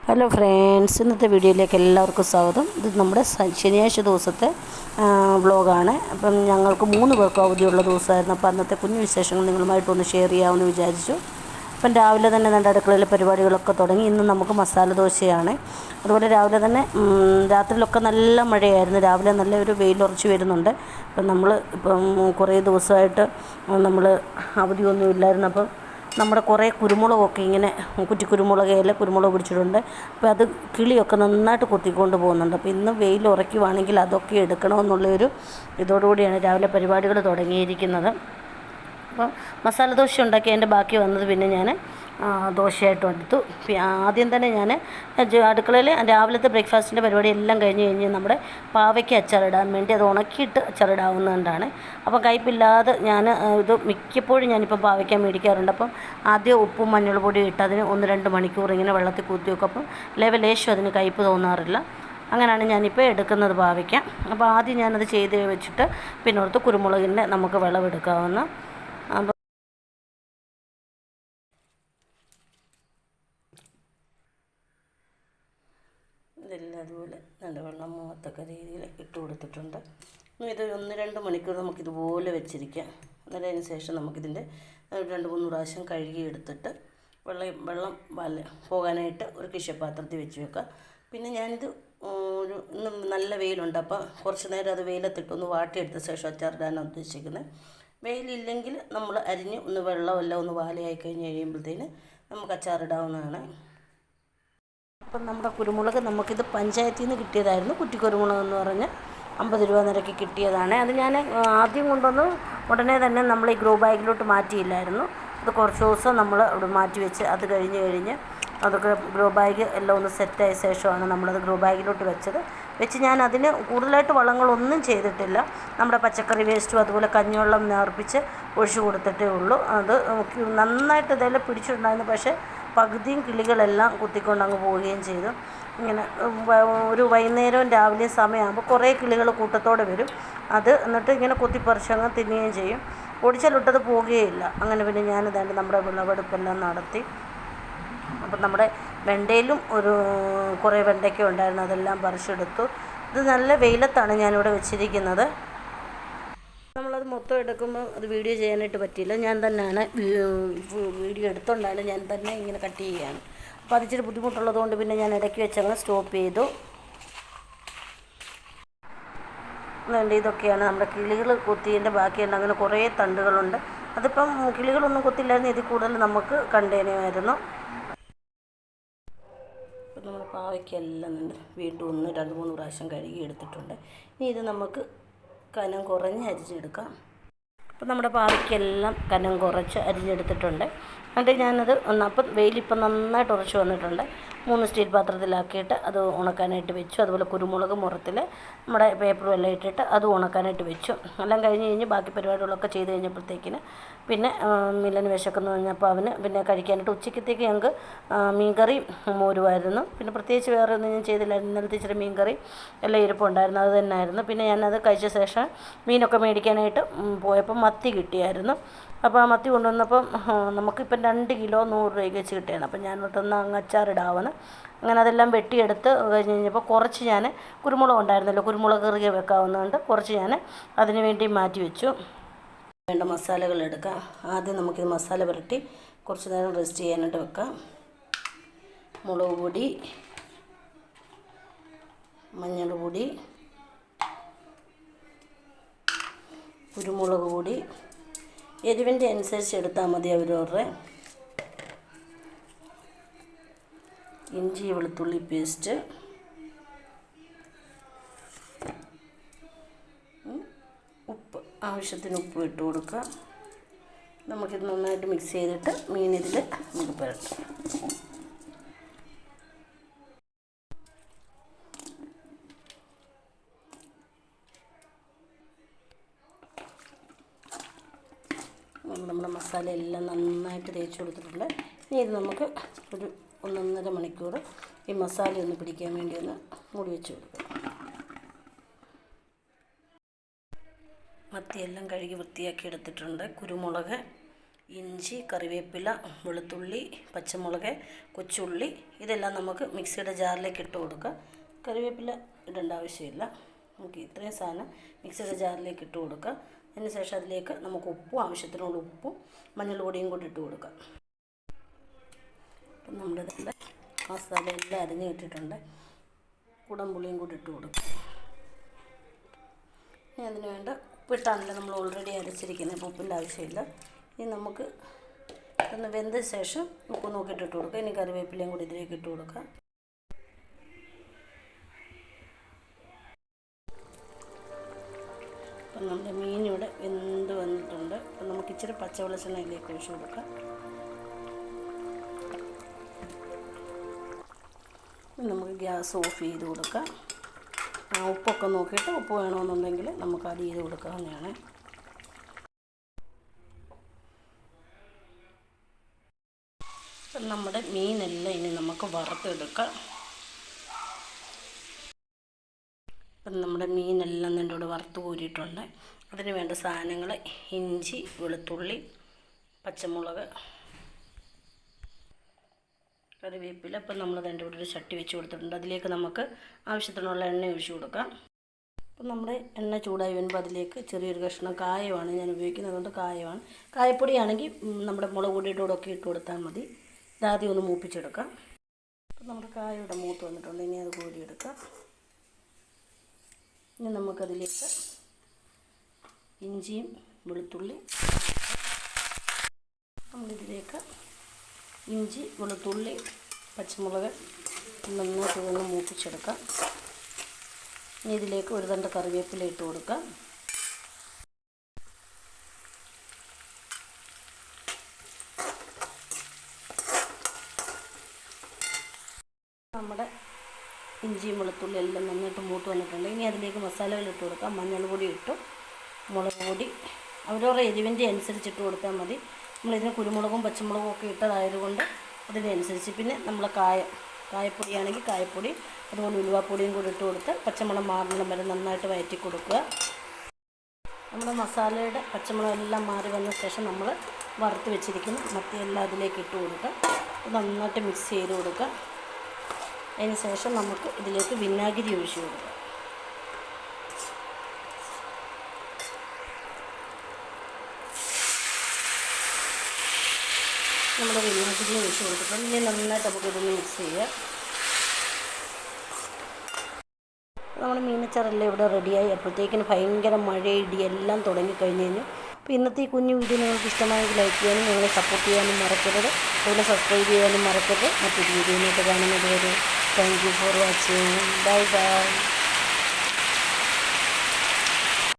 Hello friends, ഇന്നത്തെ വീഡിയോയിലേക്ക് എല്ലാവർക്കും സ്വാഗതം. ഇത് നമ്മുടെ ശനിയാഴ്ച ദിവസത്തെ വ്ളോഗാണ്. അപ്പം ഞങ്ങൾക്ക് 3 പേർക്ക് അവധിയുള്ള ദിവസമായിരുന്നു. അപ്പോൾ അന്നത്തെ കുഞ്ഞു വിശേഷങ്ങൾ നിങ്ങളുമായിട്ടൊന്ന് ഷെയർ ചെയ്യാമെന്ന് വിചാരിച്ചു. അപ്പം രാവിലെ തന്നെ നമ്മുടെ അടുക്കളയിലെ പരിപാടികളൊക്കെ തുടങ്ങി. ഇന്ന് നമുക്ക് മസാല ദോശയാണ്. അതുപോലെ രാവിലെ തന്നെ രാത്രിയിലൊക്കെ നല്ല മഴയായിരുന്നു. രാവിലെ നല്ലൊരു വെയിലുറച്ച് വരുന്നുണ്ട്. അപ്പം കുറേ ദിവസമായിട്ട് നമ്മൾ അവധിയൊന്നും ഇല്ലായിരുന്നു. അപ്പം നമ്മുടെ കുറേ കുരുമുളകൊക്കെ ഇങ്ങനെ കുരുമുളക് പിടിച്ചിട്ടുണ്ട്. അപ്പോൾ അത് കിളിയൊക്കെ നന്നായിട്ട് കൊത്തിക്കൊണ്ട് പോകുന്നുണ്ട്. അപ്പോൾ ഇന്ന് വെയിൽ ഉറയ്ക്കുവാണെങ്കിൽ അതൊക്കെ എടുക്കണമെന്നുള്ളൊരു ഇതോടുകൂടിയാണ് രാവിലെ പരിപാടികൾ തുടങ്ങിയിരിക്കുന്നത്. അപ്പോൾ മസാല ദോശ ഉണ്ടാക്കി അതിൻ്റെ ബാക്കി വന്നത് പിന്നെ ഞാൻ ദോശയായിട്ട് എടുത്തു. ആദ്യം തന്നെ ഞാൻ അടുക്കളയിൽ രാവിലത്തെ ബ്രേക്ക്ഫാസ്റ്റിൻ്റെ പരിപാടി എല്ലാം കഴിഞ്ഞ് നമ്മുടെ പാവയ്ക്ക് അച്ചാറിടാൻ വേണ്ടി അത് ഉണക്കിയിട്ട് അച്ചാറിടാവുന്നതുകൊണ്ടാണ്. അപ്പം കയ്പില്ലാതെ ഞാൻ ഇത് മിക്കപ്പോഴും ഞാനിപ്പം പാവയ്ക്ക മേടിക്കാറുണ്ട്. അപ്പം ആദ്യം ഉപ്പും മഞ്ഞൾ പൊടിയും ഇട്ട് അതിന് 1-2 മണിക്കൂർ ഇങ്ങനെ വെള്ളത്തിൽ കുത്തി വെക്കും. അപ്പം ലേശം അതിന് കയ്പ്പ് തോന്നാറില്ല. അങ്ങനെയാണ് ഞാനിപ്പോൾ എടുക്കുന്നത് പാവയ്ക്ക. അപ്പോൾ ആദ്യം ഞാനത് ചെയ്ത് വെച്ചിട്ട് പിന്നെ കുരുമുളകിൻ്റെ നമുക്ക് വിളവെടുക്കാവുന്ന. അപ്പോൾ ഇതെല്ലാം അതുപോലെ നല്ല വെള്ളം മൂവത്തക്ക രീതിയിൽ ഇട്ട് കൊടുത്തിട്ടുണ്ട്. ഇത് 1-2 മണിക്കൂർ നമുക്കിതുപോലെ വെച്ചിരിക്കാം. അതിന് ശേഷം നമുക്കിതിൻ്റെ 2-3 പ്രാവശ്യം കഴുകി എടുത്തിട്ട് വെള്ളം പോകാനായിട്ട് ഒരു കിഷപ്പാത്രത്തിൽ വെച്ച് വെക്കാം. പിന്നെ ഞാനിത് ഇന്ന് നല്ല വെയിലുണ്ട്. അപ്പോൾ കുറച്ച് നേരം അത് വെയിലത്തിട്ടൊന്ന് വാട്ടിയെടുത്ത ശേഷം അച്ചാറിടാനാണ് ഉദ്ദേശിക്കുന്നത്. വെയിലില്ലെങ്കിൽ നമ്മൾ അരിഞ്ഞ് വെള്ളമെല്ലാം ഒന്ന് വാലയായി കഴിയുമ്പോഴത്തേന് നമുക്ക് അച്ചാറിടാവുന്നതാണ്. അപ്പം നമ്മുടെ കുരുമുളക് നമുക്കിത് പഞ്ചായത്തിൽ നിന്ന് കിട്ടിയതായിരുന്നു. കുരുമുളക് എന്ന് പറഞ്ഞ് 50 രൂപ നിരക്ക് കിട്ടിയതാണ്. അത് ഞാൻ ആദ്യം കൊണ്ടുവന്ന് ഉടനെ തന്നെ നമ്മൾ ഈ ഗ്രോ ബാഗിലോട്ട് മാറ്റിയില്ലായിരുന്നു. അത് കുറച്ച് ദിവസം നമ്മൾ അവിടെ മാറ്റി വെച്ച് അത് കഴിഞ്ഞ് അതൊക്കെ ഗ്രോ ബാഗ് എല്ലാം ഒന്ന് സെറ്റായ ശേഷമാണ് നമ്മളത് ഗ്രോ ബാഗിലോട്ട് വെച്ച് ഞാൻ അതിന് കൂടുതലായിട്ട് വളങ്ങളൊന്നും ചെയ്തിട്ടില്ല. നമ്മുടെ പച്ചക്കറി വേസ്റ്റും അതുപോലെ കഞ്ഞിവെള്ളം നേർപ്പിച്ച് ഒഴിച്ചു കൊടുത്തിട്ടേ ഉള്ളൂ. അത് നന്നായിട്ട് ഇതെല്ലാം പിടിച്ചിട്ടുണ്ടായിരുന്നു. പക്ഷേ പകുതിയും കിളികളെല്ലാം കുത്തിക്കൊണ്ട് അങ്ങ് പോവുകയും ചെയ്തു. ഇങ്ങനെ ഒരു വൈകുന്നേരവും രാവിലെയും സമയമാകുമ്പോൾ കുറേ കിളികൾ കൂട്ടത്തോടെ വരും. എന്നിട്ട് ഇങ്ങനെ കുത്തിപ്പറിച്ചങ്ങ് തിന്നുകയും ചെയ്യും. ഒടിച്ചാലിട്ടത് പോവുകയില്ല. അങ്ങനെ പിന്നെ ഞാനിതാണ്ട് നമ്മുടെ വിളവെടുപ്പെല്ലാം നടത്തി. അപ്പം നമ്മുടെ വെണ്ടയിലും കുറേ വെണ്ടയ്ക്ക ഉണ്ടായിരുന്നു. അതെല്ലാം പറിച്ചെടുത്തു. ഇത് നല്ല വെയിലത്താണ് ഞാനിവിടെ വെച്ചിരിക്കുന്നത്. നമ്മളത് മൊത്തം എടുക്കുമ്പോൾ അത് വീഡിയോ ചെയ്യാനായിട്ട് പറ്റിയില്ല. ഞാൻ തന്നെയാണ് വീഡിയോ എടുത്തുകൊണ്ടാണ് ഞാൻ തന്നെ ഇങ്ങനെ കട്ട് ചെയ്യുകയാണ്. അപ്പോൾ അതിച്ചിരി ബുദ്ധിമുട്ടുള്ളതുകൊണ്ട് പിന്നെ ഞാൻ ഇടയ്ക്ക് വെച്ചങ്ങ് സ്റ്റോപ്പ് ചെയ്തു. അതുകൊണ്ട് ഇതൊക്കെയാണ് നമ്മുടെ കിളികൾ കൊത്തിയതിൻ്റെ ബാക്കിയുണ്ട്. അങ്ങനെ കുറേ തണ്ടുകളുണ്ട്. അതിപ്പം കിളികളൊന്നും കൊത്തില്ലായിരുന്നു. ഇതിൽ കൂടുതൽ നമുക്ക് കണ്ടേനുമായിരുന്നു. ഇപ്പം നമ്മൾ പാവയ്ക്കെല്ലാം വീണ്ടും 1-2-3 പ്രാവശ്യം കഴുകി എടുത്തിട്ടുണ്ട്. ഇനി ഇത് നമുക്ക് കനം കുറഞ്ഞ് അരിഞ്ഞെടുക്കാം. അപ്പോൾ നമ്മുടെ പാവയ്ക്കെല്ലാം കനം കുറച്ച് അരിഞ്ഞെടുത്തിട്ടുണ്ട്. എന്നിട്ട് ഞാനത് അപ്പം വെയിലിപ്പം നന്നായിട്ട് ഉറച്ച് വന്നിട്ടുണ്ട്. 3 സ്റ്റീൽ പാത്രത്തിലാക്കിയിട്ട് അത് ഉണക്കാനായിട്ട് വെച്ചു. അതുപോലെ കുരുമുളക് മുറത്തിൽ നമ്മുടെ പേപ്പറും എല്ലാം ഇട്ടിട്ട് അത് ഉണക്കാനായിട്ട് വെച്ചു. എല്ലാം കഴിഞ്ഞ് ബാക്കി പരിപാടികളൊക്കെ ചെയ്ത് കഴിഞ്ഞപ്പോഴത്തേക്കിന് പിന്നെ മില്ലന് വിശക്കുന്നു കഴിഞ്ഞപ്പോൾ അവന് പിന്നെ കഴിക്കാനായിട്ട് ഉച്ചക്കത്തേക്ക് ഞങ്ങൾക്ക് മീൻകറി മോരുമായിരുന്നു. പിന്നെ പ്രത്യേകിച്ച് വേറെ ഒന്നും ഞാൻ ചെയ്തില്ലായിരുന്നു. ഇന്നലത്തെ ഇച്ചിരി മീൻകറി എല്ലാം ഇരിപ്പുണ്ടായിരുന്നു. അത് തന്നെയായിരുന്നു. പിന്നെ ഞാനത് കഴിച്ച ശേഷം മീനൊക്കെ മേടിക്കാനായിട്ട് പോയപ്പോൾ മത്തി കിട്ടിയായിരുന്നു. അപ്പോൾ ആ മത്തി കൊണ്ടുവന്നപ്പം നമുക്കിപ്പം 2 കിലോ 100 രൂപയ്ക്ക് വെച്ച് കിട്ടിയാണ്. അപ്പം ഞാനൊട്ടൊന്ന് അങ്ങ് അച്ചാറിടാവുന്നു. അങ്ങനെ അതെല്ലാം വെട്ടിയെടുത്ത് കഴിഞ്ഞപ്പോൾ കുറച്ച് ഞാൻ കുരുമുളക് ഉണ്ടായിരുന്നല്ലോ, കുരുമുളക് കറി വെക്കാവുന്നതുകൊണ്ട് കുറച്ച് ഞാൻ അതിന് വേണ്ടി മാറ്റി വെച്ചു. വേണ്ട മസാലകൾ എടുക്കാം. ആദ്യം നമുക്കിത് മസാല പുരട്ടി കുറച്ച് നേരം റെസ്റ്റ് ചെയ്യാനായിട്ട് വെക്കാം. മുളക് പൊടി, മഞ്ഞൾ പൊടി, കുരുമുളക് പൊടി എരിവിൻ്റെ അനുസരിച്ച് എടുത്താൽ മതി. അവരവരുടെ ഇഞ്ചി വെളുത്തുള്ളി പേസ്റ്റ്, ഉപ്പ്, ആവശ്യത്തിന് ഉപ്പ് ഇട്ട് കൊടുക്കുക. നമുക്കിത് നന്നായിട്ട് മിക്സ് ചെയ്തിട്ട് മീനിതിൽ നമുക്ക് പുരട്ടാം. നമ്മുടെ മസാല എല്ലാം നന്നായിട്ട് തേച്ച് കൊടുത്തിട്ടുണ്ട്. ഇനി ഇത് നമുക്ക് ഒരു 1-1.5 മണിക്കൂർ ഈ മസാല ഒന്ന് പിടിക്കാൻ വേണ്ടി ഒന്ന് മൂടി വെച്ച് കൊടുക്കുക. മത്തിയെല്ലാം കഴുകി വൃത്തിയാക്കി എടുത്തിട്ടുണ്ട്. കുരുമുളക്, ഇഞ്ചി, കറിവേപ്പില, വെളുത്തുള്ളി, പച്ചമുളക്, കൊച്ചുള്ളി ഇതെല്ലാം നമുക്ക് മിക്സിയുടെ ജാറിലേക്ക് ഇട്ട് കൊടുക്കാം. കറിവേപ്പില ഇടേണ്ട ആവശ്യമില്ല. നമുക്ക് ഇത്രയും സാധനം മിക്സിയുടെ ജാറിലേക്ക് ഇട്ട് കൊടുക്കാം. അതിന് ശേഷം അതിലേക്ക് നമുക്ക് ഉപ്പും ആവശ്യത്തിനുള്ള ഉപ്പും മഞ്ഞൾപ്പൊടിയും കൂടി ഇട്ട് കൊടുക്കാം. അപ്പം നമ്മുടെ ഇതിൻ്റെ മസാല എല്ലാം അരിഞ്ഞ് ഇട്ടിട്ടുണ്ട്. കുടംപുളിയും കൂടി ഇട്ട് കൊടുക്കാം. ഇനി അതിന് വേണ്ട ഉപ്പിട്ടാണല്ലോ നമ്മൾ ഓൾറെഡി അരച്ചിരിക്കുന്നത്. അപ്പോൾ ഉപ്പിൻ്റെ ആവശ്യമില്ല. ഇനി നമുക്ക് ഒന്ന് വെന്ത ശേഷം ഉപ്പ് നോക്കിയിട്ട് ഇട്ട് കൊടുക്കുക. ഇനി കറിവേപ്പിലയും കൂടി ഇതിലേക്ക് ഇട്ട് കൊടുക്കാം. അപ്പം നമ്മുടെ മീനിവിടെ വെന്ത് വന്നിട്ടുണ്ട്. അപ്പം നമുക്ക് ഇച്ചിരി പച്ച വെളിച്ചെണ്ണ ഇതിലേക്ക് ഒഴിച്ച് കൊടുക്കാം. നമുക്ക് ഗ്യാസ് ഓഫ് ചെയ്ത് കൊടുക്കാം. ഉപ്പൊക്കെ നോക്കിയിട്ട് ഉപ്പ് വേണമെന്നുണ്ടെങ്കിൽ നമുക്ക് അത് ചെയ്ത് കൊടുക്കാവുന്നതാണ്. അപ്പം നമ്മുടെ മീനെല്ലാം ഇനി നമുക്ക് വറുത്തെടുക്കാം. അപ്പം നമ്മുടെ മീനെല്ലാം എൻ്റെ കൂടെ വറുത്ത് കോരിയിട്ടുണ്ട്. അതിന് വേണ്ട സാധനങ്ങൾ ഇഞ്ചി, വെളുത്തുള്ളി, പച്ചമുളക്, കറിവേപ്പില. അപ്പം നമ്മളത് എൻ്റെ കൂടെ ഒരു ചട്ടി വെച്ച് കൊടുത്തിട്ടുണ്ട്. അതിലേക്ക് നമുക്ക് ആവശ്യത്തിനുള്ള എണ്ണ ഒഴിച്ച് കൊടുക്കാം. അപ്പം നമ്മുടെ എണ്ണ ചൂടായി വരുമ്പോൾ അതിലേക്ക് ചെറിയൊരു കഷ്ണം കായമാണ് ഞാൻ ഉപയോഗിക്കുന്നത്. അതുകൊണ്ട് കായമാണ്. കായപ്പൊടിയാണെങ്കിൽ നമ്മുടെ മുളക് പൊടിയുടെ കൂടെ ഒക്കെ ഇട്ട് കൊടുത്താൽ മതി. ഇതാദ്യം ഒന്ന് മൂപ്പിച്ചെടുക്കാം. അപ്പം നമ്മുടെ കായ ഇവിടെ മൂത്ത് വന്നിട്ടുണ്ട്. ഇനി അത് കോരിയെടുക്കാം. ഇനി നമുക്കതിലേക്ക് ഇഞ്ചിയും വെളുത്തുള്ളി, നമ്മളിതിലേക്ക് ഇഞ്ചി, വെളുത്തുള്ളി, പച്ചമുളക് നന്നായിട്ട് ഇതൊന്ന് മൂപ്പിച്ചെടുക്കാം. ഇനി ഇതിലേക്ക് ഒരു തണ്ട് കറിവേപ്പില ഇട്ട് കൊടുക്കാം. നമ്മുടെ ഇഞ്ചിയും വെളുത്തുള്ളി എല്ലാം നന്നായിട്ട് മൂത്ത് വന്നിട്ടുണ്ട്. ഇനി അതിലേക്ക് മസാലകൾ ഇട്ട് കൊടുക്കാം. മഞ്ഞൾപ്പൊടി ഇട്ടു, മുളക് പൊടി അവരവരുടെ എരിവിൻ്റെ അനുസരിച്ചിട്ട് കൊടുത്താൽ മതി. നമ്മളിതിന് കുരുമുളകും പച്ചമുളകും ഒക്കെ ഇട്ടതായതുകൊണ്ട് അതിനനുസരിച്ച്. പിന്നെ നമ്മൾ കായപ്പൊടിയാണെങ്കിൽ കായപ്പൊടി, അതുപോലെ ഉലുവാപ്പൊടിയും കൂടി ഇട്ട് കൊടുത്ത് പച്ചമുളക് മാറുന്നിടം വരെ നന്നായിട്ട് വഴറ്റി കൊടുക്കുക. നമ്മുടെ മസാലയുടെ പച്ചമുളക് എല്ലാം മാറി വന്ന ശേഷം നമ്മൾ വറുത്ത് വെച്ചിരിക്കുന്ന മത്തിയെല്ലാം അതിലേക്ക് ഇട്ട് കൊടുക്കുക. നന്നായിട്ട് മിക്സ് ചെയ്ത് കൊടുക്കുക. അതിന് ശേഷം നമുക്ക് ഇതിലേക്ക് വിനാഗിരി ഒഴിച്ച് കൊടുക്കാം. നമ്മൾ വിനാഗിരി ഒഴിച്ച് കൊടുത്തിട്ടുണ്ട്. ഇനി നന്നായിട്ട് നമുക്ക് ഇതൊന്ന് മിക്സ് ചെയ്യുക. നമ്മുടെ മീനച്ചാറെല്ലാം ഇവിടെ റെഡിയായി. അപ്പോഴത്തേക്കിന് ഭയങ്കര മഴ, ഇടി എല്ലാം തുടങ്ങിക്കഴിഞ്ഞു കഴിഞ്ഞു. അപ്പോൾ ഇന്നത്തെ ഈ കുഞ്ഞു വീഡിയോ നിങ്ങൾക്ക് ഇഷ്ടമായെങ്കിൽ ലൈക്ക് ചെയ്യാനും നിങ്ങളെ സപ്പോർട്ട് ചെയ്യാനും മറക്കരുത്. അതുപോലെ സബ്സ്ക്രൈബ് ചെയ്യാനും മറക്കരുത്. മറ്റൊരു വീഡിയോയിലേക്ക് കാണുന്നത് വരെ thank you for watching. Bye bye.